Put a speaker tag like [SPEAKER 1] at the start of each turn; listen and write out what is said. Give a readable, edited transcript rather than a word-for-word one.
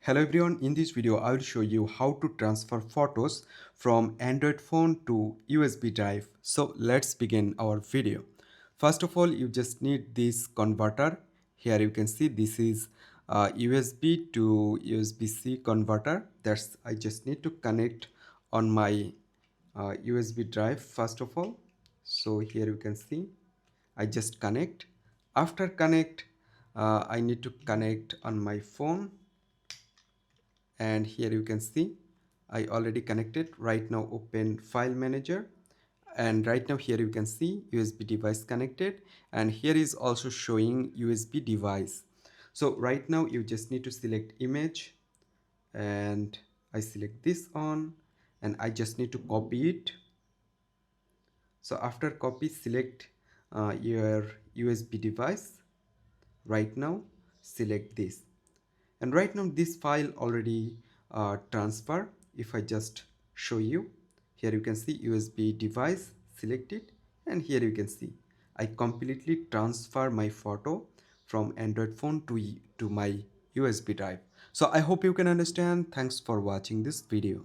[SPEAKER 1] Hello everyone, in this video I will show you how to transfer photos from Android phone to USB drive. So let's begin our video. First of all, you just need this converter. Here you can see this is USB to USB-C converter. I just need to connect on my USB drive first of all. So here you can see I just connect. After connect, I need to connect on my phone, and here you can see I already connected. Right now open file manager, and right now here you can see USB device connected, and here is also showing USB device. So right now you just need to select image, and I select this on, and I just need to copy it. So after copy, select your USB device. Right now select this, and right now this file already transfer. If I just show you, here you can see USB device selected, and here you can see I completely transfer my photo from Android phone to my USB drive. So I hope you can understand. Thanks for watching this video.